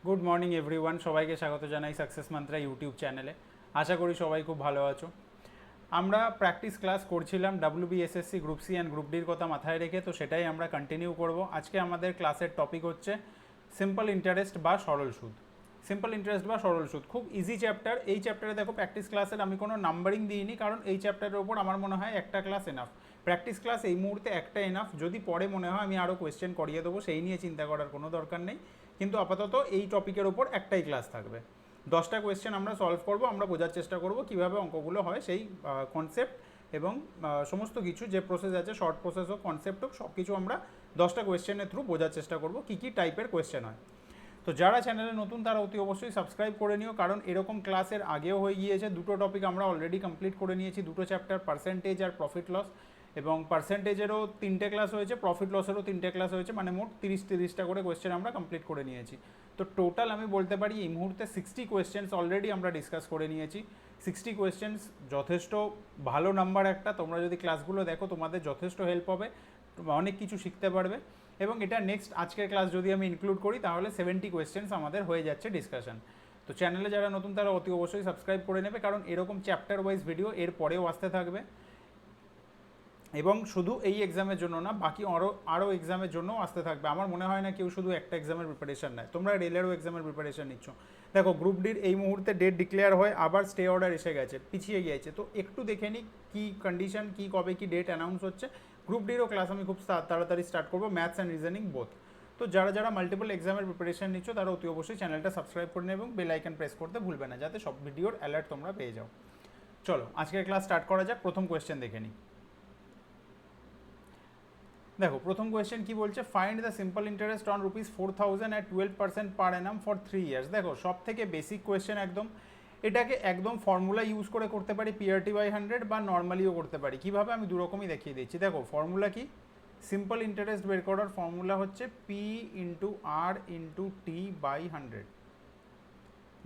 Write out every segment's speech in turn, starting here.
Good morning everyone, সবাইকে স্বাগত জানাই সাকসেস মান্ত্রা ইউটিউব চ্যানেলে। আশা করি সবাই খুব ভালো আছো। আমরা প্র্যাকটিস ক্লাস করছিলাম WBSSC group C and group ডির কথা মাথায় রেখে, তো সেটাই আমরা কন্টিনিউ করব। আজকে আমাদের ক্লাসের টপিক হচ্ছে সিম্পল ইন্টারেস্ট বা সরল সুদ। সিম্পল ইন্টারেস্ট বা সরল সুদ খুব ইজি চ্যাপ্টার। এই চ্যাপ্টারে দেখো প্র্যাকটিস ক্লাসের আমি কোনো নাম্বারিং দিইনি, কারণ এই চ্যাপ্টারের ওপর আমার মনে হয় একটা ক্লাস এনাফ। প্র্যাকটিস ক্লাস এই মুহূর্তে একটা এনাফ। যদি পরে মনে হয় আমি আরও কোয়েশ্চেন করিয়ে দেবো, সেই নিয়ে চিন্তা করার কোনো দরকার নেই। কিন্তু আপাতত এই টপিকের ওপর একটাই ক্লাস থাকবে। 10টা কোয়েশ্চেন আমরা সলভ করব, আমরা বোঝার চেষ্টা করব কীভাবে অঙ্কগুলো হয়, সেই কনসেপ্ট এবং সমস্ত কিছু যে প্রসেস আছে, শর্ট প্রসেস হোক কনসেপ্ট হোক, সব কিছু আমরা 10টা কোয়েশ্চেনের থ্রু বোঝার চেষ্টা করব কী কী টাইপের কোয়েশ্চেন হয়। তো যারা চ্যানেলে নতুন তারা অতি অবশ্যই সাবস্ক্রাইব করে নিও, কারণ এরকম ক্লাসের আগেও হয়ে গিয়েছে। দুটো টপিক আমরা অলরেডি কমপ্লিট করে নিয়েছি, দুটো চ্যাপ্টার, পার্সেন্টেজ আর প্রফিট লস। এবং পার্সেন্টেজেরও 3টে ক্লাস হয়েছে, প্রফিট লসেরও 3টে ক্লাস হয়েছে, মানে মোট 30-30টা করে কোয়েশ্চেন আমরা কমপ্লিট করে নিয়েছি। তো টোটাল আমি বলতে পারি এই মুহূর্তে 60 কোয়েশ্চেন্স অলরেডি আমরা ডিসকাস করে নিয়েছি। 60 কোয়েশ্চেন্স যথেষ্ট ভালো নাম্বার একটা। তোমরা যদি ক্লাসগুলো দেখো তোমাদের যথেষ্ট হেল্প হবে, অনেক কিছু শিখতে পারবে। এবং এটা নেক্সট আজকের ক্লাস যদি আমি ইনক্লুড করি তাহলে 70 কোয়েশ্চেন্স আমাদের হয়ে যাচ্ছে ডিসকাশন। তো চ্যানেলে যারা নতুন তারা অতি অবশ্যই সাবস্ক্রাইব করে নেবে, কারণ এরকম চ্যাপ্টার ওয়াইজ ভিডিও এর পরেও আসতে থাকবে। এবং শুধু এই এক্সামের জন্য না, বাকি আরও এক্সামের জন্যও আসতে থাকবে। আমার মনে হয় না কেউ শুধু একটা এক্সামের প্রিপারেশন নেয়। তোমরা রেলেরও এক্সামের প্রিপারেশন নিচ্ছ। দেখো গ্রুপ ডির এই মুহূর্তে ডেট ডিক্লেয়ার হয়, আবার স্টে অর্ডার এসে গেছে, পিছিয়ে গিয়েছে। তো একটু দেখে নিই কী কন্ডিশন, কী কবে কী ডেট অ্যানাউন্স হচ্ছে। গ্রুপ ডিরও ক্লাস আমি খুব তাড়াতাড়ি স্টার্ট করবো, ম্যাথস অ্যান্ড রিজনিং বোথ। তো যারা যারা মাল্টিপল এক্সামের প্রিপারেশন নিচ্ছ তারা অতি অবশ্যই চ্যানেলটা সাবস্ক্রাইব করে নেবে এবং বেল আইকন প্রেস করতে ভুলবে না, যাতে সব ভিডিওর অ্যালার্ট তোমরা পেয়ে যাও। চলো আজকের ক্লাস স্টার্ট করা যাক। প্রথম কোয়েশ্চেন দেখে নিই। দেখো প্রথম কোয়েশ্চেন কি বলছে, find the simple interest on ₹4,000 at 12% per Anam for 3 years. দেখো সব থেকে বেসিক কোয়েশ্চেন একদম। এটাকে একদম ফর্মুলা ইউজ করে করতে পারি, PRT/100, বা নর্মালিও করতে পারি। কীভাবে আমি দুরকমই দেখিয়ে দিচ্ছি। দেখো ফর্মুলা কি, সিম্পল ইন্টারেস্ট বের করার ফর্মুলা হচ্ছে P/R/T/100।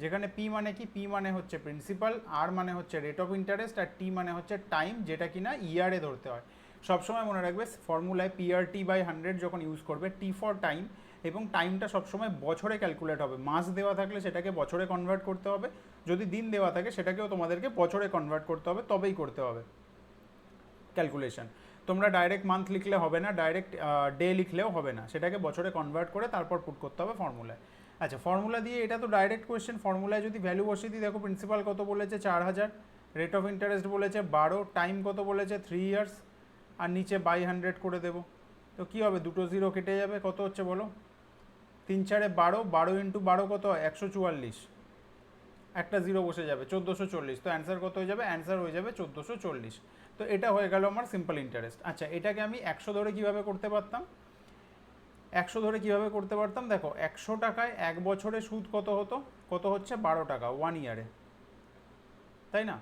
যেখানে P মানে কি, P মানে হচ্ছে প্রিন্সিপাল, R মানে হচ্ছে রেট অফ ইন্টারেস্ট, আর T মানে হচ্ছে টাইম, যেটা কিনা ইয়ারে ধরতে হয়। সবসময় মনে রাখবে ফর্মুলায় PRT/100 যখন ইউজ করবে, T ফর টাইম, এবং টাইমটা সবসময় বছরে ক্যালকুলেট হবে। মাস দেওয়া থাকলে সেটাকে বছরে কনভার্ট করতে হবে, যদি দিন দেওয়া থাকে সেটাকেও তোমাদেরকে বছরে কনভার্ট করতে হবে, তবেই করতে হবে ক্যালকুলেশন। তোমরা ডাইরেক্ট মান্থ লিখলে হবে না, ডাইরেক্ট ডে লিখলেও হবে না, সেটাকে বছরে কনভার্ট করে তারপর পুট করতে হবে ফর্মুলায়। আচ্ছা ফর্মুলা দিয়ে, এটা তো ডাইরেক্ট কোয়েশ্চেন, ফর্মুলায় যদি ভ্যালু বসিয়ে দিই, দেখো প্রিন্সিপাল কত বলেছে 4,000, রেট অফ ইন্টারেস্ট বলেছে 12, টাইম কত বলেছে 3 ইয়ার্স, আর নিচে বাই 100 করে দেবো। তো কী হবে, দুটো জিরো কেটে যাবে, কত হচ্ছে বলো, 3×4 12, 12 ইন্টু 12 কত হয় 144, একটা জিরো বসে যাবে 1440। তো অ্যান্সার কত হয়ে যাবে, অ্যান্সার হয়ে যাবে 1440। তো এটা হয়ে গেল আমার সিম্পল ইন্টারেস্ট। আচ্ছা এটাকে আমি 100 ধরে কীভাবে করতে পারতাম, 100 ধরে কীভাবে করতে পারতাম, দেখো 100 টাকায় এক বছরে সুদ কত হতো, কত হচ্ছে 12 টাকা 1 ইয়ারে, তাই না?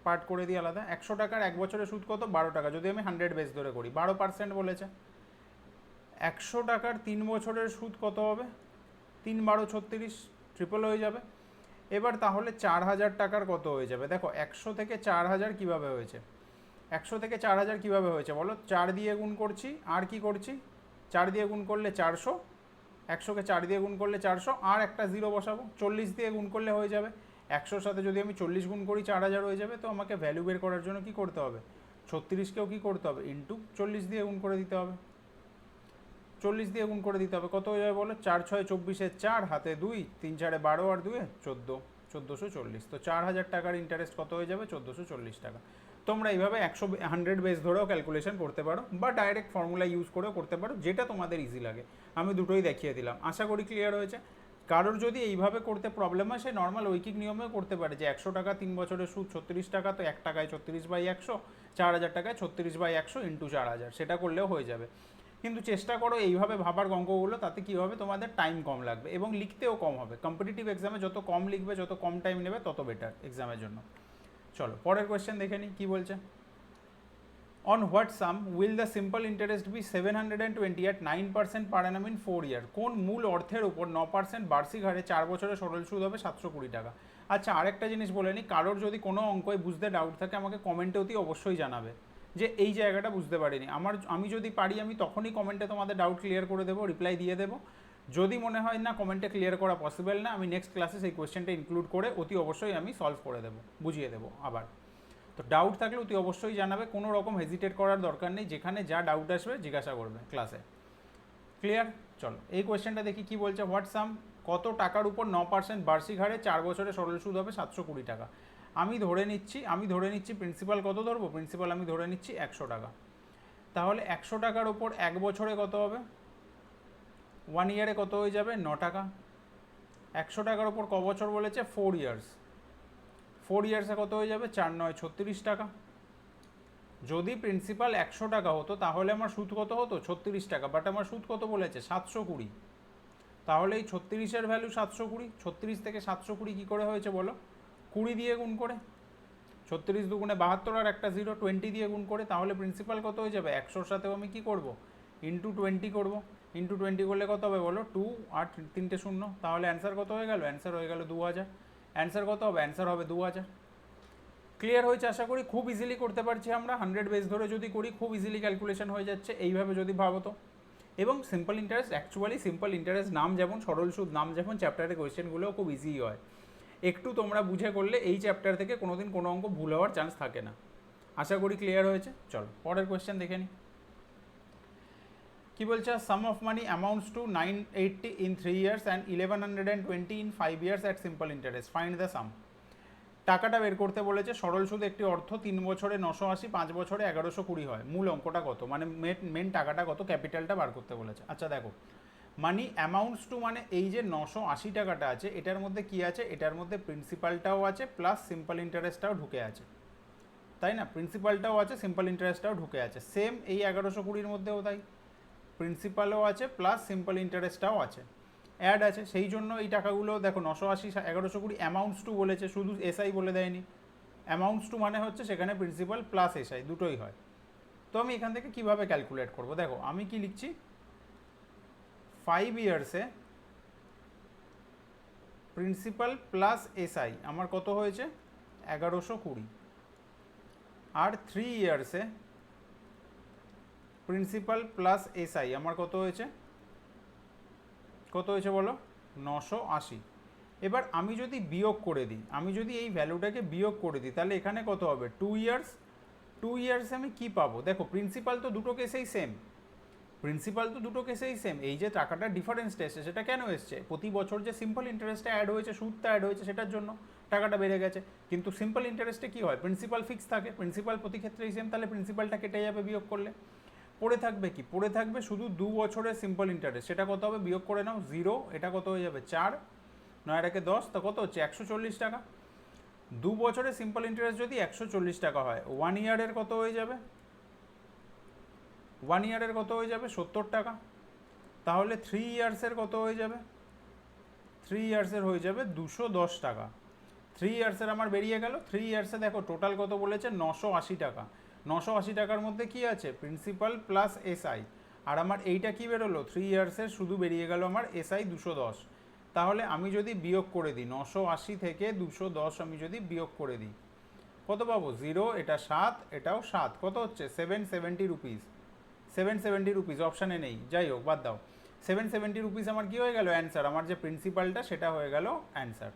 পার্ট করে দিই আলাদা। 100 টাকার এক বছরে সুদ কত, 12 টাকা। যদি আমি 100 বেস ধরে করি, 12% বলেছে। 100 টাকার 3 বছরের সুদ কত হবে, 3×12 = 36, ট্রিপল হয়ে যাবে। এবার তাহলে 4,000 টাকার কত হয়ে যাবে। দেখো 100 থেকে 4,000 কীভাবে হয়েছে, 100 থেকে 4,000 কীভাবে হয়েছে বলো, 4 দিয়ে গুণ করছি, আর কি করছি, 4 দিয়ে গুণ করলে 400, 100কে 4 দিয়ে গুণ করলে 400, আর একটা জিরো বসাবো, 40 দিয়ে গুণ করলে হয়ে যাবে। 100-র সাথে যদি আমি 40 গুণ করি 4,000 হয়ে যাবে। তো আমাকে ভ্যালু বের করার জন্য কি করতে হবে, 36কেও কী করতে হবে, ইন্টু 40 দিয়ে গুণ করে দিতে হবে। 40 দিয়ে গুণ করে দিতে হবে, কত হয়ে যাবে বলো, 4×6 = 24, 4 হাতে 2, 3×4 12, আর 2 14, 1440। তো 4,000 টাকার ইন্টারেস্ট কত হয়ে যাবে, 1440 টাকা। তোমরা এইভাবে 100 বেস ধরেও ক্যালকুলেশন করতে পারো, বা ডাইরেক্ট ফর্মুলা ইউজ করেও করতে পারো, যেটা তোমাদের ইজি লাগে। আমি দুটোই দেখিয়ে দিলাম, আশা করি ক্লিয়ার হয়েছে। কারোর যদি এইভাবে করতে প্রবলেম হয়, সে নর্মাল ঐকিক নিয়মেও করতে পারে, যে 100 টাকা 3 বছরের সুদ 36 টাকা, তো 1 টাকায় 36/100, 4,000 টাকায় 36/100 ইন্টু 4,000, সেটা করলেও হয়ে যাবে। কিন্তু চেষ্টা করো এইভাবে ভাবার অঙ্কগুলো, তাতে কী হবে, তোমাদের টাইম কম লাগবে এবং লিখতেও কম হবে। কম্পিটিটিভ এক্সামে যত কম লিখবে, যত কম টাইম নেবে, তত বেটার এক্সামের জন্য। চলো পরের কোয়েশ্চেন দেখে নিই কী বলছে। On what sum will the simple interest be 720 at 9% per annum in 4 year. কোন মূল অর্থের উপর 9% বার্ষিক হারে 4 বছরে সরল সুদ হবে 720 টাকা। আচ্ছা আরেকটা জিনিস বলে নিই, কারোর যদি কোনো অঙ্কয় বুঝতে ডাউট থাকে আমাকে কমেন্টে অতি অবশ্যই জানাবে, যে এই জায়গাটা বুঝতে পারিনি। আমি যদি পারি আমি তখনই কমেন্টে তোমাদের ডাউট ক্লিয়ার করে দেবো, রিপ্লাই দিয়ে দেবো। যদি মনে হয় না কমেন্টে ক্লিয়ার করা পসিবল না, আমি নেক্সট ক্লাসে সেই কোয়েশ্চেনটা ইনক্লুড করে অতি অবশ্যই আমি সলভ করে দেবো, বুঝিয়ে দেবো আবার। তো ডাউট থাকলে অতি অবশ্যই জানাবে, কোনো রকম হেজিটেট করার দরকার নেই, যেখানে যা ডাউট আসবে জিজ্ঞাসা করবে ক্লাসে। ক্লিয়ার? চলো এই কোয়েশ্চেনটা দেখি কি বলছে। হোয়াট সাম, কত টাকার উপর 9% বার্ষিক হারে 4 বছরে সরল সুদ হবে 720 টাকা। আমি ধরে নিচ্ছি প্রিন্সিপাল কত ধরবো, প্রিন্সিপাল আমি ধরে নিচ্ছি 100 টাকা। তাহলে 100 টাকার ওপর 1 বছরে কত হবে, 1 ইয়ারে কত হয়ে যাবে, 9 টাকা। 100 টাকার ওপর ক বছর বলেছে, 4 ইয়ার্স। 4 ইয়ার্সে কত হয়ে যাবে, 4 9 36 টাকা। যদি প্রিন্সিপাল 100 টাকা হতো তাহলে আমার সুদ কত হতো, 36 টাকা, বাট আমার সুদ কত বলেছে, 720। তাহলে এই 36-এর ভ্যালু 720, 36 থেকে 720 কী করে হয়েছে বলো, 20 দিয়ে গুণ করে, 36 দুগুণে 72 আর একটা 0, 20 দিয়ে গুণ করে। তাহলে প্রিন্সিপাল কত হয়ে যাবে, 100-র সাথেও আমি কী করবো, ইন্টু 20 করবো। ইন্টু 20 করলে কত হবে বলো, 2 আর 3টে 0। তাহলে অ্যান্সার কত হয়ে গেল, অ্যান্সার হয়ে গেল 2000। অ্যান্সার কত হবে, অ্যান্সার হবে 2000। ক্লিয়ার হয়েছে আশা করি, খুব ইজিলি করতে পারছি আমরা, 100 বেস ধরে যদি করি খুব ইজিলি ক্যালকুলেশন হয়ে যাচ্ছে এইভাবে যদি ভাবো তো। এবং simple interest, actually simple interest নাম যেমন, সরল সুদ নাম যেমন, চ্যাপ্টারের কোয়েশ্চেনগুলোও খুব ইজি হয়। একটু তোমরা বুঝে করলে এই চ্যাপ্টার থেকে কোনোদিন কোনো অঙ্ক ভুল হওয়ার চান্স থাকে না। আশা করি ক্লিয়ার হয়েছে। চলো পরের কোয়েশ্চেন দেখে নিই। কি বলছে, sum of money amounts to 980 in 3 years and 1120 in 5 years at simple interest, find the sum. টাকাটা বের করতে বলেছে, সরল সুদ একটি অর্থ, 3 বছরে 980, 5 বছরে 1120 হয়। মূল অঙ্কটা কত, মানে মেন টাকাটা কত, ক্যাপিটালটা বার করতে বলেছে। আচ্ছা দেখো, মানি অ্যামাউন্টস টু মানে এই যে 980 টাকাটা আছে, এটার মধ্যে কি আছে, এটার মধ্যে প্রিন্সিপালটাও আছে প্লাস সিম্পল ইন্টারেস্টটাও ঢুকে আছে, তাই না? প্রিন্সিপালটাও আছে, সিম্পল ইন্টারেস্টটাও ঢুকে আছে। সেম এই 1120-র মধ্যেও তাই, প্রিন্সিপালও আছে প্লাস সিম্পল ইন্টারেস্টটাও আছে, অ্যাড আছে। সেই জন্য এই টাকাগুলো দেখো 980 1120 অ্যামাউন্টস টু বলেছে, শুধু এসআই বলে দেয়নি। অ্যামাউন্টস টু মানে হচ্ছে সেখানে প্রিন্সিপাল প্লাস এসআই দুটোই হয়। তো আমি এখান থেকে কিভাবে ক্যালকুলেট করব, দেখো আমি কি লিখছি, 5 ইয়ার্সে প্রিন্সিপাল প্লাস এসআই আমার কত হয়েছে, 1120। আর 3 ইয়ার্সে প্রিন্সিপাল প্লাস এসআই আমার কত হয়েছে, কত হয়েছে বলো, 980। এবার আমি যদি বিয়োগ করে দিই, আমি যদি এই ভ্যালুটাকে বিয়োগ করে দিই, তাহলে এখানে কত হবে, 2 ইয়ার্স। 2 ইয়ার্সে আমি কী পাবো, দেখো প্রিন্সিপাল তো দুটো কেসেই সেম, এই যে টাকাটা ডিফারেন্সটা এসছে সেটা কেন এসছে, প্রতি বছর যে সিম্পল ইন্টারেস্টটা অ্যাড হয়েছে, সুদটা অ্যাড হয়েছে, সেটার জন্য টাকাটা বেড়ে গেছে। কিন্তু সিম্পল ইন্টারেস্টে কী হয়, প্রিন্সিপাল ফিক্স থাকে, প্রিন্সিপাল প্রতি ক্ষেত্রেই সেম, তাহলে প্রিন্সিপালটা কেটে যাবে বিয়োগ করলে। পড়ে থাকবে কি, পড়ে থাকবে শুধু 2 বছরের সিম্পল ইন্টারেস্ট, সেটা কত হবে বিয়োগ করে নাও, 0। এটা কত হয়ে যাবে, 4, 9 একে 10, তা কত হচ্ছে, 140 টাকা। 2 বছরের সিম্পল ইন্টারেস্ট যদি 140 টাকা হয়, 1 ইয়ারের কত হয়ে যাবে, 1 ইয়ারের কত হয়ে যাবে, 70 টাকা। তাহলে 3 ইয়ার্সের কত হয়ে যাবে, 3 ইয়ার্সের হয়ে যাবে 210 টাকা। 3 ইয়ার্সের আমার বেরিয়ে গেল। 3 ইয়ার্সে দেখো টোটাল কত বলেছে, 980 টাকা। 980 টাকার মধ্যে কি আছে, প্রিন্সিপাল প্লাস এসআই। আর আমার এইটা কি বেরোলো, 3 ইয়ার্সের শুধু বেরিয়ে গেল আমার এসআই 210। তাহলে আমি যদি বিয়োগ করে দিই, 980 থেকে 210 আমি যদি বিয়োগ করে দিই, কত পাবো, 0, এটা 7, এটাও 7, কত হচ্ছে 770 রুপিস। 770 রুপিস অপশানে নেই, যাই হোক বাদ দাও। 770 রুপিস আমার কি হয়ে গেল, অ্যান্সার। আমার যে প্রিন্সিপালটা সেটা হয়ে গেল অ্যান্সার,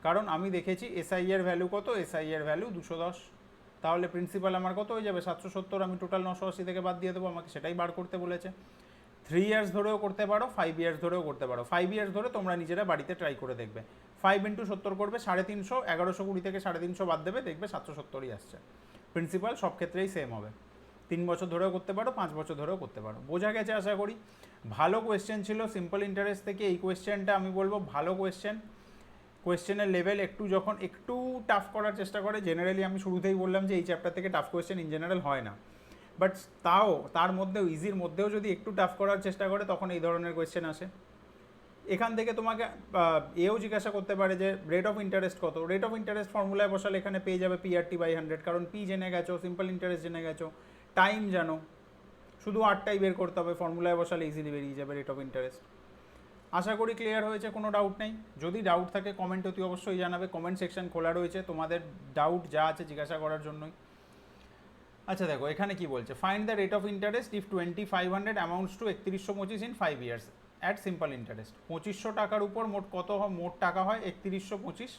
কারণ আমি দেখেছি এসআই এর ভ্যালু কত, এসআই এর ভ্যালু 210। তাহলে প্রিন্সিপাল আমার কত হয়ে যাবে, 770। আমি টোটাল 980 থেকে বাদ দিয়ে দেবো, আমাকে সেটাই বার করতে বলেছে। 3 ইয়ার্স ধরেও করতে পারো, 5 ইয়ার্স ধরেও করতে পারো। 5 ইয়ার্স ধরে তোমরা নিজেরা বাড়িতে ট্রাই করে দেখবে। 5 ইন্টু 70 করবে 350, 1120 থেকে 350 বাদ দেবে, দেখবে 770ই আসছে। প্রিন্সিপাল সব ক্ষেত্রেই সেম হবে। 3 বছর ধরেও করতে পারো, 5 বছর ধরেও করতে পারো। বোঝা গেছে আশা করি। ভালো কোয়েশ্চেন ছিল সিম্পল ইন্টারেস্ট থেকে। এই কোয়েশ্চেনটা আমি বলবো ভালো কোয়েশ্চেন। কোয়েশ্চেনের লেভেল যখন একটু টাফ করার চেষ্টা করে, জেনারেলি আমি শুরুতেই বললাম যে এই চ্যাপ্টার থেকে টাফ কোয়েশ্চেন ইন জেনারেল হয় না, বাট তাও তার মধ্যেও ইজির মধ্যেও যদি একটু টাফ করার চেষ্টা করে তখন এই ধরনের কোয়েশ্চেন আসে। এখান থেকে তোমাকে এও জিজ্ঞাসা করতে পারে যে রেট অফ ইন্টারেস্ট কত। রেট অফ ইন্টারেস্ট ফর্মুলায় বসালে এখানে পেয়ে যাবে PRT/100, কারণ পি জেনে গেছো, সিম্পল ইন্টারেস্ট জেনে গেছো, টাইম জানো, শুধু 8টাই বের করতে হবে, ফর্মুলায় বসালে ইজিলি বেরিয়ে যাবে রেট অফ ইন্টারেস্ট। আশা করি ক্লিয়ার হয়েছে, কোনো ডাউট নেই। যদি ডাউট থাকে কমেন্ট অতি অবশ্যই জানাবে, কমেন্ট সেকশন খোলা রয়েছে তোমাদের ডাউট যা আছে জিজ্ঞাসা করার জন্যই। আচ্ছা দেখো এখানে কি বলছে, find the rate of interest if 2500 amounts two 3125 in 5 years. At simple interest. 2500 টাকার উপর মোট কত মোট টাকা হয় 3125,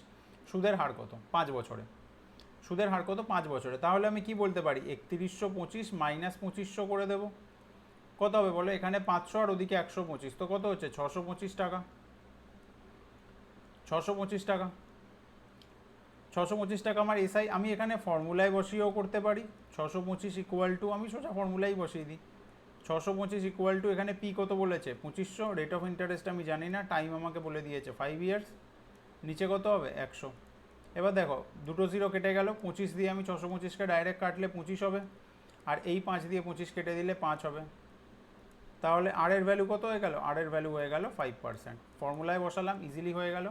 সুদের হার কত 5 বছরে, সুদের হার কত 5 বছরে। তাহলে আমি কি বলতে পারি 3125 মাইনাস 2500 করে দেবো, কত হবে বলো, এখানে 500 আর ওদিকে 125, তো কত হচ্ছে 625 টাকা, 625 টাকা, 625 টাকা আমার এসআই। আমি এখানে ফর্মুলায় বসিয়েও করতে পারি, 625 ইকুয়াল টু, আমি সোজা ফর্মুলাই বসিয়ে দিই, 625 ইকুয়াল টু এখানে পি কত বলেছে 2500, রেট অফ ইন্টারেস্ট আমি জানি না, টাইম আমাকে বলে দিয়েছে 5 ইয়ার্স, নিচে কত হবে 100। এবার দেখো দুটো জিরো কেটে গেল, 25 দিয়ে আমি 625কে ডাইরেক্ট কাটলে 25 হবে, আর এই 5 দিয়ে 25 কেটে দিলে 5 হবে। তাহলে আর এর ভ্যালু কত হয়ে গেল, আর এর ভ্যালু হয়ে গেল 5%। ফর্মুলায় বসালাম, ইজিলি হয়ে গেল।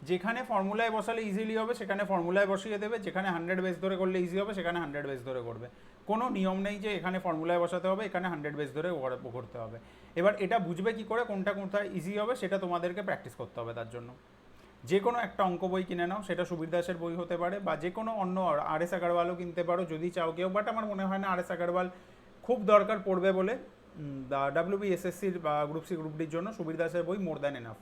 যেখানে ফর্মুলায় বসালে ইজিলি হবে সেখানে ফর্মুলায় বসিয়ে দেবে, যেখানে 100 বেস ধরে করলে ইজি হবে সেখানে 100 বেস ধরে করবে। কোনো নিয়ম নেই যে এখানে ফর্মুলায় বসাতে হবে, এখানে 100 বেস ধরে করতে হবে। এবার এটা বুঝবে কি করে কোনটা কোথায় ইজি হবে, সেটা তোমাদেরকে প্র্যাকটিস করতে হবে। তার জন্য যে কোনো একটা অঙ্ক বই কিনে নাও, সেটা সুবীর দাসের বই হতে পারে বা যে কোনো অন্য আর.এস. আগরওয়ালও কিনতে পারো যদি চাও কেউ, বাট আমার মনে হয় না আর.এস. আগরওয়াল খুব দরকার পড়বে বলে। WBSSCর বা গ্রুপ সি গ্রুপ ডির জন্য সুবীর দাসের বই more than enough.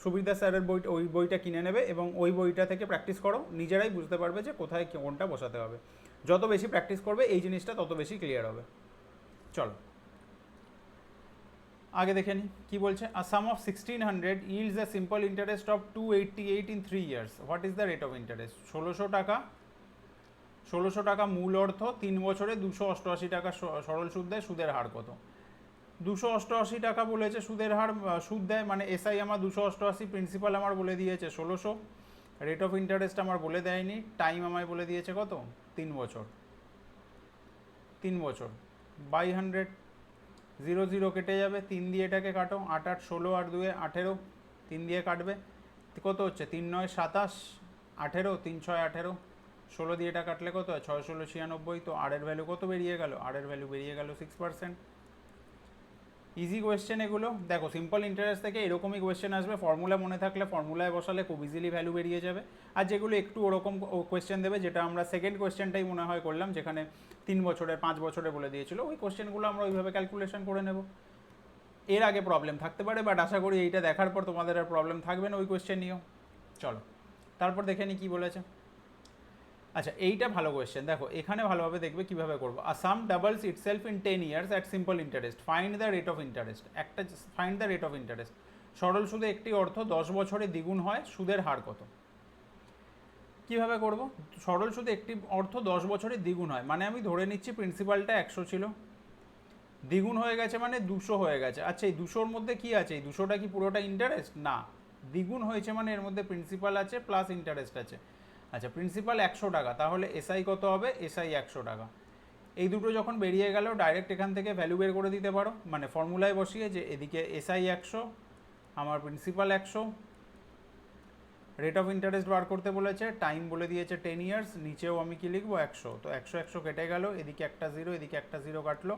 Subir Das স্যারের বইটা, ওই বইটা কিনে নেবে এবং ওই বইটা থেকে প্র্যাকটিস করো, নিজেরাই বুঝতে পারবে যে কোথায় কোনটা বসাতে হবে। যত বেশি প্র্যাকটিস করবে এই জিনিসটা তত বেশি ক্লিয়ার হবে। চলো আগে দেখে নিই কী বলছে। আ সাম of 1600 yields a simple interest of 288 in 3 years. What is the rate of interest? 1600 টাকা মূল অর্থ, 3 বছরে 288 টাকা সরল সুদ দেয়, সুদের হার কত? 288 টাকা বলেছে সুদের হার, সুদ দেয় মানে এসআই আমার 288, প্রিন্সিপাল আমার বলে দিয়েছে 1600, রেট অফ ইন্টারেস্ট আমার বলে দেয়নি, টাইম আমায় বলে দিয়েছে কত 3 বছর, 3 বছর বাই 100, 0 0 কেটে যাবে, 3 দিয়ে এটাকে কাটো, 8 8 16 আর 2 18, 3 দিয়ে কাটবে কত হচ্ছে 3 9 27, 18, 3 6 18, 16 দিয়ে এটা কাটলে কত হয় 6 16 96, তো আর এর ভ্যালু কত বেরিয়ে গেল, আর এর ভ্যালু বেরিয়ে গেল 6%। ইজি কোয়েশ্চেন এগুলো। দেখো সিম্পল ইন্টারেস্ট থেকে এরকমই কোয়েশ্চেন আসবে, ফর্মুলা মনে থাকলে ফর্মুলায় বসালে খুব ইজিলি ভ্যালু বেরিয়ে যাবে। আর যেগুলো একটু ওরকম কোয়েশ্চেন দেবে, যেটা আমরা সেকেন্ড কোয়েশ্চেনটাই মনে হয় করলাম, যেখানে 3 বছরের 5 বছরে বলে দিয়েছিল, ওই কোয়েশ্চেনগুলো আমরা ওইভাবে ক্যালকুলেশন করে নেব। এর আগে প্রবলেম থাকতে পারে, বাট আশা করি এইটা দেখার পর তোমাদের আর প্রবলেম থাকবে না ওই কোয়েশ্চেন নিয়েও। চলো তারপর দেখে নিই কী বলেছে। আচ্ছা এইটা ভালো কোয়েশ্চেন, দেখো এখানে ভালোভাবে দেখবে কীভাবে করবো। A sum doubles itself in 10 years at simple interest, find the rate of interest. একটা find the rate of interest, সরল সুদে একটি অর্থ 10 বছরে দ্বিগুণ হয়, সুদের হার কত? কীভাবে করব? সরল সুদে একটি অর্থ 10 বছরে দ্বিগুণ হয় মানে আমি ধরে নিচ্ছি প্রিন্সিপালটা 100 ছিল, দ্বিগুণ হয়ে গেছে মানে 200 হয়ে গেছে। আচ্ছা এই 200-র মধ্যে কি আছে, এই 200টা কি পুরোটা ইন্টারেস্ট? না, দ্বিগুণ হয়েছে মানে এর মধ্যে প্রিন্সিপাল আছে প্লাস ইন্টারেস্ট আছে। আচ্ছা প্রিন্সিপাল 100 টাকা, তাহলে এসআই কত হবে, এসআই 100 টাকা। এই দুটো যখন বেরিয়ে গেল ডাইরেক্ট এখান থেকে ভ্যালু বের করে দিতে পারো, মানে ফর্মুলায় বসিয়ে যে এদিকে এসআই 100, আমার প্রিন্সিপাল 100, রেট অফ ইন্টারেস্ট বার করতে বলেছে, টাইম বলে দিয়েছে 10 ইয়ার্স, নিচেও আমি কি লিখবো 100, তো 100 100 কেটে গেল, এদিকে একটা জিরো এদিকে একটা জিরো কাটলো,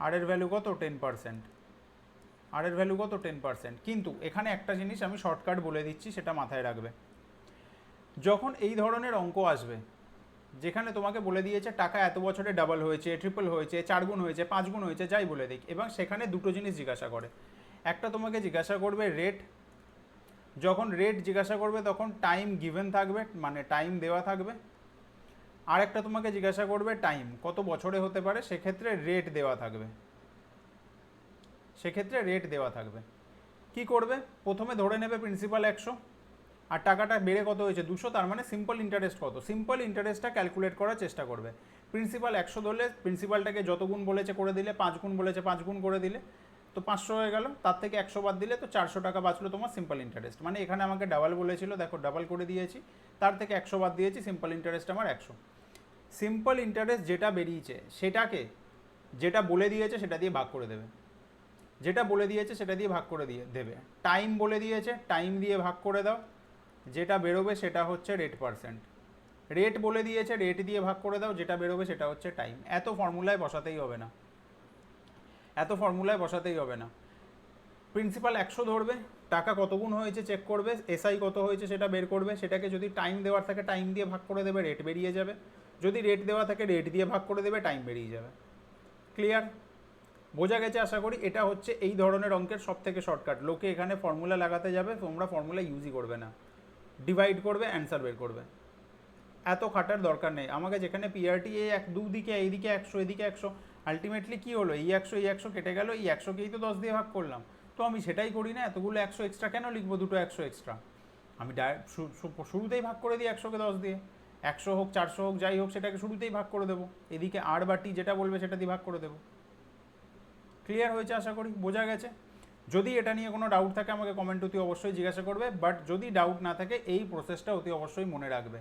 আর এর ভ্যালু কত 10%, আর এর ভ্যালু কত 10%। কিন্তু এখানে একটা জিনিস আমি শর্টকাট বলে দিচ্ছি, সেটা মাথায় রাখবে। যখন এই ধরনের অঙ্ক আসবে যেখানে তোমাকে বলে দিয়েছে টাকা এত বছরে ডাবল হয়েছে, ট্রিপল হয়েছে, 4 গুণ হয়েছে, 5 গুণ হয়েছে, যাই বলে দিক, এবং সেখানে দুটো জিনিস জিজ্ঞাসা করে। একটা তোমাকে জিজ্ঞাসা করবে রেট, যখন রেট জিজ্ঞাসা করবে তখন টাইম গিভেন থাকবে মানে টাইম দেওয়া থাকবে, আর একটা তোমাকে জিজ্ঞাসা করবে টাইম কত বছরে হতে পারে, সেক্ষেত্রে রেট দেওয়া থাকবে, সেক্ষেত্রে রেট দেওয়া থাকবে। কি করবে, প্রথমে ধরে নেবে প্রিন্সিপাল 100 আর টাকাটা বেড়ে কত হয়েছে 200, তার মানে সিম্পল ইন্টারেস্ট কত, সিম্পল ইন্টারেস্টটা ক্যালকুলেট করার চেষ্টা করবে। প্রিন্সিপাল 100 ধরলে প্রিন্সিপালটাকে যত গুণ বলেছে করে দিলে, 5 গুণ বলেছে 5 গুণ করে দিলে, তো 500 হয়ে গেল, তার থেকে 100 বাদ দিলে তো 400 টাকা বাঁচলো তোমার সিম্পল ইন্টারেস্ট। মানে এখানে আমাকে ডাবল বলেছিল, দেখো ডাবল করে দিয়েছি, তার থেকে 100 বাদ দিয়েছি, সিম্পল ইন্টারেস্ট আমার 100। সিম্পল ইন্টারেস্ট যেটা বেরিয়েছে সেটাকে, যেটা বলে দিয়েছে সেটা দিয়ে ভাগ করে দেবে, যেটা বলে দিয়েছে সেটা দিয়ে ভাগ করে দিয়ে দেবে। টাইম বলে দিয়েছে, টাইম দিয়ে ভাগ করে দাও, যেটা বেরোবে সেটা হচ্ছে রেট পার্সেন্ট। রেট বলে দিয়েছে, রেট দিয়ে ভাগ করে দাও, যেটা বেরোবে সেটা হচ্ছে টাইম। এত ফর্মুলায় বসাতেই হবে না, এত ফর্মুলায় বসাতেই হবে না। প্রিন্সিপাল 100 ধরবে, টাকা কত গুণ হয়েছে চেক করবে, এসআই কত হয়েছে সেটা বের করবে, সেটাকে যদি টাইম দেওয়ার থাকে টাইম দিয়ে ভাগ করে দেবে, রেট বেরিয়ে যাবে। যদি রেট দেওয়া থাকে রেট দিয়ে ভাগ করে দেবে, টাইম বেরিয়ে যাবে। ক্লিয়ার? বোঝা গেছে আশা করি। এটা হচ্ছে এই ধরনের অঙ্কের সব থেকে শর্টকাট। লোকে এখানে ফর্মুলা লাগাতে যাবে, তোমরা ফর্মুলা ইউজই করবে না, ডিভাইড করবে, অ্যান্সার বের করবে। এত খাটার দরকার নেই। আমাকে যেখানে পিআরটি এই দুদিকে, এইদিকে 100 এদিকে 100, আলটিমেটলি কী হলো, এই 100 কেটে গেল, এই 100কেই তো 10 দিয়ে ভাগ করলাম। তো আমি সেটাই করি না, এতগুলো 100 এক্সট্রা কেন লিখবো, দুটো 100 এক্সট্রা। আমি শুরুতেই ভাগ করে দিই 100কে 10 দিয়ে, 100 হোক 400 হোক যাই হোক, সেটাকে শুরুতেই ভাগ করে দেবো। এদিকে আর বা টি যেটা বলবে সেটা দিয়ে ভাগ করে দেবো। ক্লিয়ার হয়েছে আশা করি, বোঝা গেছে। যদি এটা নিয়ে কোনো ডাউট থাকে আমাকে কমেন্ট অতি অবশ্যই জিজ্ঞাসা করবে, বাট যদি ডাউট না থাকে এই প্রসেসটা অতি অবশ্যই মনে রাখবে।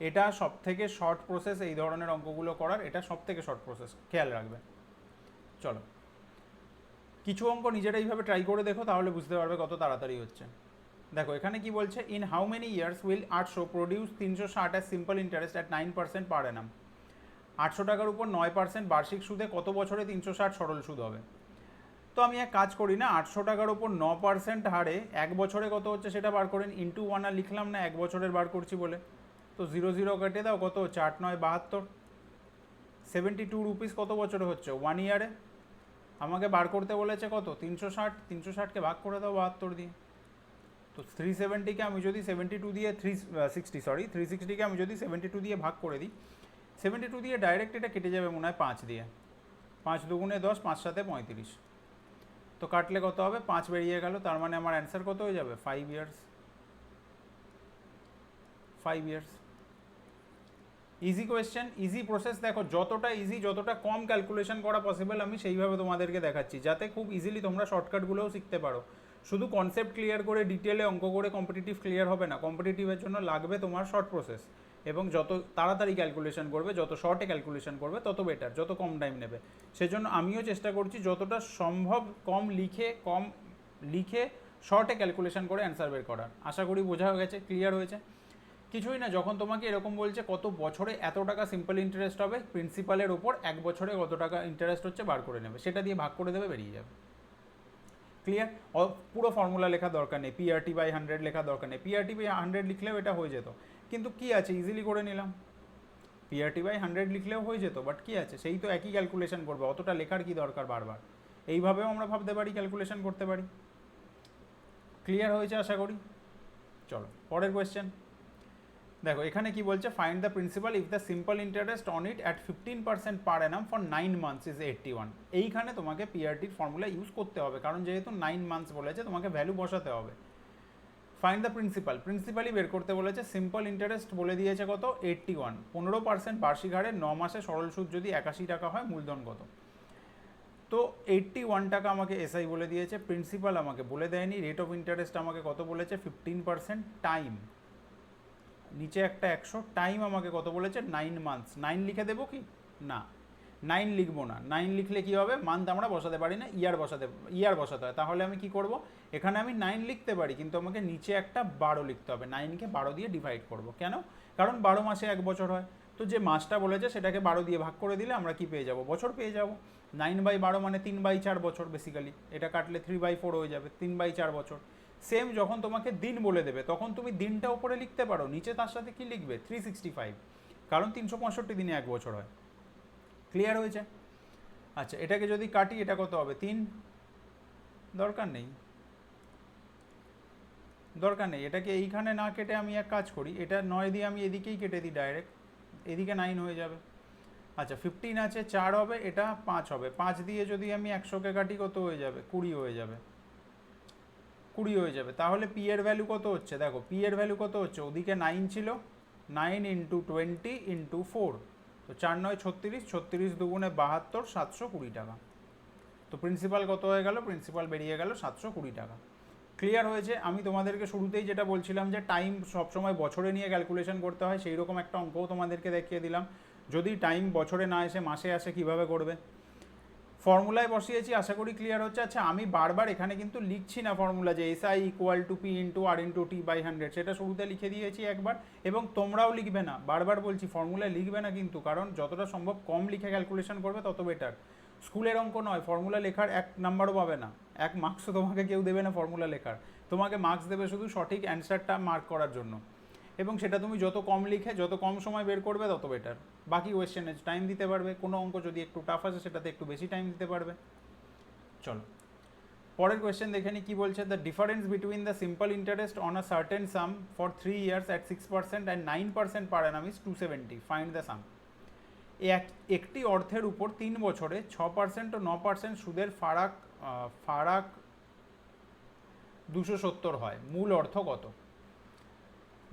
এটা সব থেকে শর্ট প্রসেস এই ধরনের অঙ্কগুলো করার, এটা সব থেকে শর্ট প্রসেস, খেয়াল রাখবে। চলো কিছু অঙ্ক নিজেরা এইভাবে ট্রাই করে দেখো, তাহলে বুঝতে পারবে কত তাড়াতাড়ি হচ্ছে। দেখো এখানে কি বলছে, in how many years will 800 produce 360 as simple interest at 9% per Anam. 800 টাকার উপর 9% বার্ষিক সুদে কত বছরে 360 সরল সুদ হবে। তো আমি এক কাজ করি না, 800 টাকার ওপর 9% হারে এক বছরে কত হচ্ছে সেটা বার করেন, ইন্টু 1 আর লিখলাম না, এক বছরের বার করছি বলে। তো 0 0 কেটে দাও, কত হচ্ছে 8 9 72। 72 রুপিস কত বছরে হচ্ছে, 1 ইয়ারে। আমাকে বার করতে বলেছে কত, 360, 360কে ভাগ করে দাও 72 দিয়ে। তো 370কে আমি যদি 72 দিয়ে 360কে আমি যদি 72 দিয়ে ভাগ করে দিই, 72 দিয়ে ডাইরেক্ট এটা কেটে যাবে মনে হয় 5 দিয়ে। 5 দুগুণে 10, 5 7 35। তো কাটলে কত হবে, 5 বেরিয়ে গেল, তার মানে আমার অ্যান্সার কত হয়ে যাবে, 5 years. 5 years. Easy question, easy process. দেখো যতটা ইজি, যতটা কম ক্যালকুলেশন করা পসিবল আমি সেইভাবে তোমাদেরকে দেখাচ্ছি, যাতে খুব ইজিলি তোমরা শর্টকাটগুলোও শিখতে পারো। শুধু কনসেপ্ট ক্লিয়ার করে ডিটেলে অঙ্ক করে কম্পিটিটিভ ক্লিয়ার হবে না। কম্পিটিটিভের জন্য লাগবে তোমার শর্ট প্রসেস, এবং যত তাড়াতাড়ি ক্যালকুলেশন করবে, যত শর্টে ক্যালকুলেশন করবে তত বেটার, যত কম টাইম নেবে। সেজন্য আমিও চেষ্টা করছি যতটা সম্ভব কম লিখে শর্টে ক্যালকুলেশন করে অ্যান্সার বের করার। আশা করি বোঝা গেছে, ক্লিয়ার হয়েছে। কিছুই না, যখন তোমাকে এরকম বলছে কত বছরে এত টাকা সিম্পল ইন্টারেস্ট হবে, প্রিন্সিপালের ওপর এক বছরে কত টাকা ইন্টারেস্ট হচ্ছে বার করে নেবে, সেটা দিয়ে ভাগ করে দেবে, বেরিয়ে যাবে। ক্লিয়ার। পুরো ফর্মুলা লেখা দরকার নেই, পিআরটি বাই 100 লেখা দরকার নেই। পিআরটি বাই 100 লিখলেও এটা হয়ে যেত, কিন্তু কি আছে, ইজিলি করে নিলাম। পিআরটি বাই 100 লিখলেও হয়ে যেত, বাট কি আছে, সেই তো একই ক্যালকুলেশন করবে, অতটা লেখার কি দরকার বারবার। এইভাবেও আমরা ভাবতে পারি, ক্যালকুলেশন করতে পারি। ক্লিয়ার হয়েছে আশা করি। চলো পরের কোয়েশ্চেন। দেখো এখানে কি বলছে, find the principal if the simple interest on it at 15% per Anam for 9 months is 81। এইখানে তোমাকে পিআরটির ফর্মুলা ইউজ করতে হবে, কারণ যেহেতু 9 মান্থস বলেছে তোমাকে ভ্যালু বসাতে হবে। ফাইন্ড দ্য প্রিন্সিপালই বের করতে বলেছে। সিম্পল ইন্টারেস্ট বলে দিয়েছে কত, 81। 15% বার্ষিক হারে 9 মাসে সরল সুদ যদি 81 টাকা হয়, মূলধন কত। তো 81 টাকা আমাকে এসআই বলে দিয়েছে, প্রিন্সিপাল আমাকে বলে দেয়নি। রেট অফ ইন্টারেস্ট আমাকে কত বলেছে, 15%। টাইম নিচে একটা 100, টাইম আমাকে কত বলেছে, 9 মান্থস। 9 লিখে দেবো কি না, 9 লিখবো না। 9 লিখলে কি হবে, মান্থ আমরা বসাতে পারি না, ইয়ার বসাতে হয়। তাহলে আমি কি করব, এখানে আমি 9 লিখতে পারি, কিন্তু আমাকে নিচে একটা 12 লিখতে হবে। 9কে 12 দিয়ে ডিভাইড করব, কেন, কারণ 12 মাসে 1 বছর হয়। তো যে মাসটা বলেছে সেটাকে 12 দিয়ে ভাগ করে দিলে আমরা কি পেয়ে যাব, বছর পেয়ে যাব। 9/12 মানে 3/4 বছর বেসিক্যালি। এটা কাটলে 3/4 হয়ে যাবে, 3/4 বছর। সেম যখন তোমাকে দিন বলে দেবে, তখন তুমি দিনটা উপরে লিখতে পারো, নিচে তার সাথে কি লিখবে, 365, কারণ 365 দিনে 1 বছর হয়। ক্লিয়ার হয়েছে। আচ্ছা এটাকে যদি কাটি, এটা কত হবে, 3। দরকার নেই, এটাকে এইখানে না কেটে আমি এক কাজ করি, এটা 9 দিয়ে আমি এদিকেই কেটে দিই ডাইরেক্ট, এদিকে 9 হয়ে যাবে। আচ্ছা 15 আছে, 4 হবে, এটা 5 হবে। 5 দিয়ে যদি আমি 100কে কাটি, কত হয়ে যাবে, 20 হয়ে যাবে। 20 হয়ে যাবে। তাহলে পি এর ভ্যালু কত হচ্ছে, দেখো পি এর ভ্যালু কত হচ্ছে, ওদিকে 9 ছিল, 9 × 20 × 4, তো 4 9 36, 36 দুগুণে 72, 720 টাকা। তো প্রিন্সিপাল কত হয়ে গেল, প্রিন্সিপাল বেরিয়ে গেল 720 টাকা। ক্লিয়ার হয়েছে। আমি তোমাদেরকে শুরুতেই যেটা বলছিলাম যে টাইম সবসময় বছরে নিয়ে ক্যালকুলেশন করতে হয়, সেই রকম একটা অঙ্কও তোমাদেরকে দেখিয়ে দিলাম। যদি টাইম বছরে না এসে মাসে আসে, কিভাবে করবে। ফর্মুলায় বসিয়েছি, আশা করি ক্লিয়ার হচ্ছে। আচ্ছা আমি বারবার এখানে কিন্তু লিখছি না ফর্মুলা, যে SI = P × R × T/100, সেটা শুরুতে লিখে দিয়েছি একবার, এবং তোমরাও লিখবে না, বারবার বলছি ফর্মুলায় লিখবে না কিন্তু, কারণ যতটা সম্ভব কম লিখে ক্যালকুলেশন করবে তত বেটার। স্কুলের অঙ্ক নয়, ফর্মুলা লেখার 1 নাম্বারও পাবে না, 1 মার্কসও তোমাকে কেউ দেবে না ফর্মুলা লেখার। তোমাকে মার্কস দেবে শুধু সঠিক অ্যান্সারটা মার্ক করার জন্য, এবং সেটা তুমি যত কম লিখে যত কম সময় বের করবে তত বেটার। বাকি কোয়েশ্চেনে টাইম দিতে পারবে, কোনো অঙ্ক যদি একটু টাফ আসে সেটাতে একটু বেশি টাইম দিতে পারবে। চলো পরের কোয়েশ্চেন দেখে নি কি বলছে। The difference between the simple interest on a certain sum for 3 years at 6% and 9% per annum is 270, find the sum. একটি অর্থের উপর 3 বছরে 6% ও 9% সুদের ফারাক 270 হয়, মূল অর্থ কত?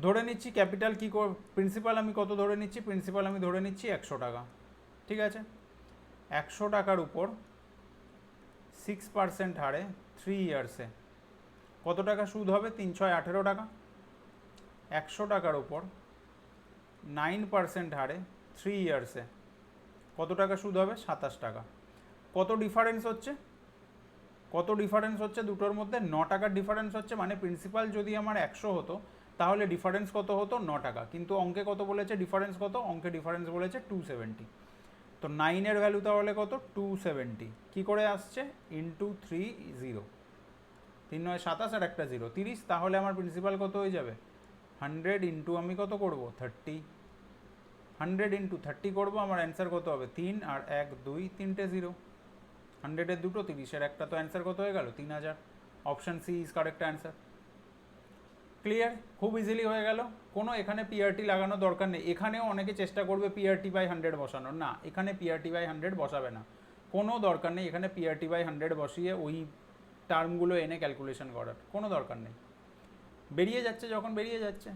ধরে নিচ্ছি ক্যাপিটাল কি প্রিন্সিপাল আমি কত ধরে নিচ্ছি, প্রিন্সিপাল আমি ধরে নিচ্ছি 100 টাকা, ঠিক আছে। 100 টাকার উপর 6% হারে 3 ইয়ার্সে কত টাকা সুদ হবে? 318 টাকা। 100 টাকার উপর 9% হারে 3 ইয়ার্সে কত টাকা সুদ হবে? 27 টাকা। কত ডিফারেন্স হচ্ছে? কত ডিফারেন্স হচ্ছে দুটোর মধ্যে? 9 টাকার ডিফারেন্স হচ্ছে, মানে প্রিন্সিপাল যদি আমার 100 হতো তাহলে ডিফারেন্স কত হতো? 9 টাকা। কিন্তু অঙ্কে কত বলেছে ডিফারেন্স কত? অঙ্কে ডিফারেন্স বলেছে 270। তো 9 ভ্যালু তাহলে কত? 270। কি করে আসছে? ইন্টু 3 0, 3 9 27 আর একটা 0 30। তাহলে আমার প্রিন্সিপাল কত হয়ে যাবে? 100 ইন্টু আমি কত করব? 30। 100 ইন্টু 30 করবো, আমার অ্যান্সার কত হবে? 3 আর 1 2, 3টে 0। 100-এর দুটো, 30-এর একটা, তো অ্যান্সার কত হয়ে গেল? 3000। Option C is correct answer. Clear? খুব ইজিলি হয়ে গেল। কোনো এখানে পিআরটি লাগানোর দরকার নেই। এখানেও অনেকে চেষ্টা করবে পিআরটি বাই 100 বসানোর, না এখানে পিআরটি বাই 100 বসাবে না, কোনো দরকার নেই এখানে পিআরটি বাই 100 বসিয়ে ওই টার্মগুলো এনে ক্যালকুলেশন করার কোনো দরকার নেই। বেরিয়ে যাচ্ছে যখন বেরিয়ে যাচ্ছে,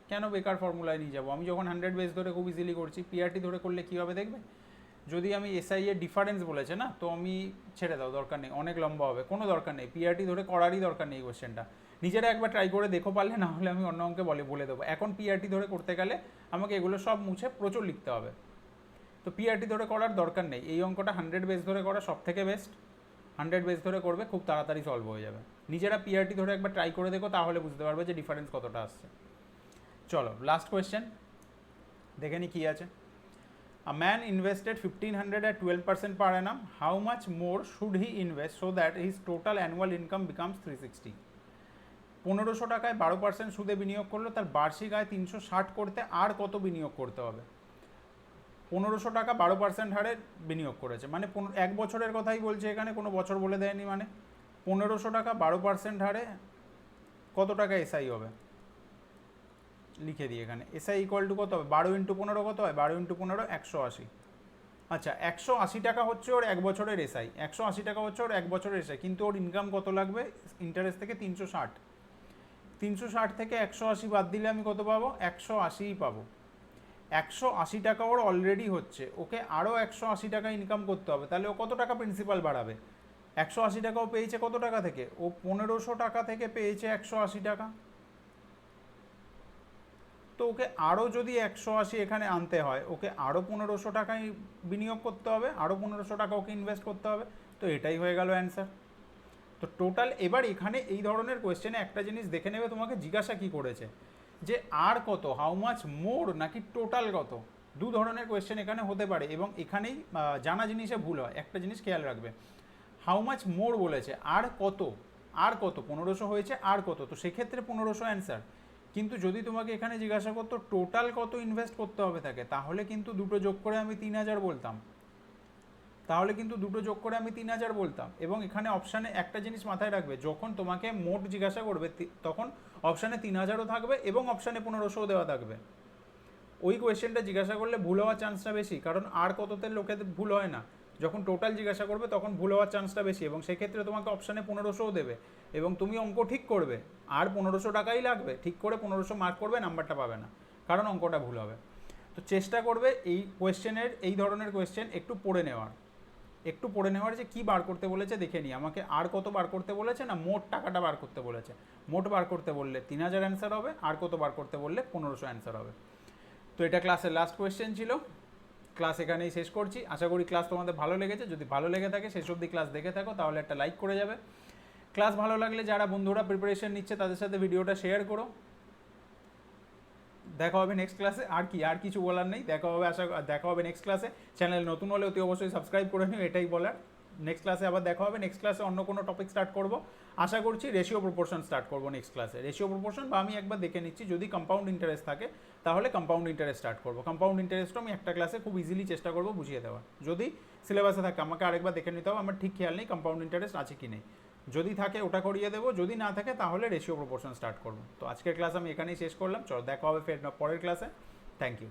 কেন বেকার ফর্মুলায় নিয়ে যাবো? আমি যখন 100 বেস ধরে খুব ইজিলি করছি, পিআরটি ধরে করলে কী হবে দেখবে। যদি আমি এসআই এর ডিফারেন্স বলেছে না, তো আমি ছেড়ে দাও, দরকার নেই, অনেক লম্বা হবে, কোনো দরকার নেই, পিআরটি ধরে করারই দরকার নেই কোয়েশ্চেনটা। নিজেরা একবার ট্রাই করে দেখো পারলে, না হলে আমি অন্য অঙ্কে বলে দেবো। এখন পিআরটি ধরে করতে গেলে আমাকে এগুলো সব মুছে প্রচুর লিখতে হবে, তো পিআরটি ধরে করার দরকার নেই। এই অঙ্কটা 100 বেস ধরে করা সব থেকে বেস্ট। 100 বেস ধরে করবে, খুব তাড়াতাড়ি সলভ হয়ে যাবে। নিজেরা পিআরটি ধরে একবার ট্রাই করে দেখো, তাহলে বুঝতে পারবে যে ডিফারেন্স কতটা আসছে। চলো লাস্ট কোয়েশ্চেন দেখে নি কী আছে। A man invested 1500 at 12% per annum. How much more should he invest so that his total annual income becomes 360? 1500 টাকায় 12% সুদে বিনিয়োগ করলো, তার বার্ষিক আয় 360 করতে আর কত বিনিয়োগ করতে হবে? 1500 টাকা 12% হারে বিনিয়োগ করেছে, মানে 1 বছরের কথাই বলছে এখানে, কোনো বছর বলে দেয়নি। মানে 1500 টাকা 12% হারে কত টাকা এসআই হবে? লিখে দিই এখানে, এসআই ইকুয়াল টু কত হবে? 12 ইন্টু 15 কত হয়? 12 ইন্টু 15 180। আচ্ছা 180 টাকা হচ্ছে ওর 1 বছরের এসআই, 180 টাকা হচ্ছে ওর 1 বছরের এসআই, কিন্তু ওর ইনকাম কত লাগবে ইন্টারেস্ট থেকে? 360। 360 থেকে 180 বাদ দিলে আমি কত পাবো? 180ই পাবো। 180 টাকা ওর অলরেডি হচ্ছে, ওকে আরও 180 টাকা ইনকাম করতে হবে, তাহলে ও কত টাকা প্রিন্সিপাল বাড়াবে? 180 টাকা ও পেয়েছে কত টাকা থেকে? ও 1500 টাকা থেকে পেয়েছে 180 টাকা, তো ওকে আরও যদি 180 এখানে আনতে হয়, ওকে আরও 1500 টাকায় বিনিয়োগ করতে হবে, আরও 1500 টাকা ওকে ইনভেস্ট করতে হবে, তো এটাই হয়ে গেল অ্যান্সার। তো টোটাল এবার এখানে এই ধরনের কোয়েশ্চেনে একটা জিনিস দেখে নেবে, তোমাকে জিজ্ঞাসা কি করেছে, যে আর কত, হাউ মাচ মোর, নাকি টোটাল কত। দু ধরনের কোয়েশ্চেন এখানে হতে পারে, এবং এখানেই জানা জিনিসে ভুল হয়। একটা জিনিস খেয়াল রাখবে, হাউ মাচ মোর বলেছে, আর কত, আর কত, 1500 হয়েছে আর কত, তো সেক্ষেত্রে 1500 অ্যান্সার। কিন্তু যদি তোমাকে এখানে জিজ্ঞাসা করতো টোটাল কত ইনভেস্ট করতে হবে তাকে, তাহলে কিন্তু দুটো যোগ করে আমি 3000 বলতাম, তাহলে কিন্তু দুটো যোগ করে আমি 3000 বলতাম। এবং এখানে অপশানে একটা জিনিস মাথায় রাখবে, যখন তোমাকে মোট জিজ্ঞাসা করবে তখন অপশানে 3000ও থাকবে এবং অপশানে 1500ও দেওয়া থাকবে। ওই কোয়েশ্চেনটা জিজ্ঞাসা করলে ভুল হওয়ার চান্সটা বেশি, কারণ আর কততে লোকেদের ভুল হয় না, যখন টোটাল জিজ্ঞাসা করবে তখন ভুল হওয়ার চান্সটা বেশি, এবং সেক্ষেত্রে তোমাকে অপশানে 1500ও দেবে এবং তুমি অঙ্ক ঠিক করবে, আর 1500 টাকাই লাগবে, ঠিক করে 1500 মার্ক করবে, নাম্বারটা পাবে না, কারণ অঙ্কটা ভুল হবে। তো চেষ্টা করবে এই কোয়েশ্চেনের, এই ধরনের কোয়েশ্চেন একটু পড়ে নেওয়ার, যে কী বার করতে বলেছে দেখে নিই। আমাকে আর কত বার করতে বলেছে, না মোট টাকাটা বার করতে বলেছে। মোট বার করতে বললে 3000 অ্যান্সার হবে, আর কত বার করতে বললে 1500 অ্যান্সার হবে। তো এটা ক্লাসের লাস্ট কোয়েশ্চেন ছিল। ক্লাস এখানেই শেষ করছি। আশা করি ক্লাস তোমাদের ভালো লেগেছে। যদি ভালো লেগে থাকে, শেষ অবধি ক্লাস দেখে থাকো, তাহলে একটা লাইক করে যাবে। ক্লাস ভালো লাগলে যারা বন্ধুরা প্রিপারেশন নিচ্ছে তাদের সাথে ভিডিওটা শেয়ার করো। দেখা হবে নেক্সট ক্লাসে। আর কিছু বলার নেই। দেখা হবে নেক্সট ক্লাসে। চ্যানেল নতুন হলে অতি অবশ্যই সাবস্ক্রাইব করে নিও, এটাই বলার। নেক্সট ক্লাসে আবার দেখা হবে। নেক্সট ক্লাসে অন্য কোনো টপিক স্টার্ট করব, আশা করছি রেশিও প্রপোর্শন স্টার্ট করব নেক্সট ক্লাসে। রেশিও প্রপোর্শন বা আমি একবার দেখে নিচ্ছি যদি কম্পাউন্ড ইন্টারেস্ট থাকে তাহলে কম্পাউন্ড ইন্টারেস্ট স্টার্ট করব। কম্পাউন্ড ইন্টারেস্টও আমি একটা ক্লাসে খুব ইজিলি চেষ্টা করব বুঝিয়ে দেওয়ার। যদি সিলেবাসে থাকে আমাকে আরেকবার দেখে নিতে হবে, আমার ঠিক খেয়াল নেই কম্পাউন্ড ইন্টারেস্ট আছে কি নেই। যদি থাকে ওটা করিয়ে দেবো, যদি না থাকে তাহলে রেশিও প্রপোর্শন স্টার্ট করব। তো আজকের ক্লাস আমি এখানেই শেষ করলাম। চলো দেখা হবে ফের পরের ক্লাসে। Thank you.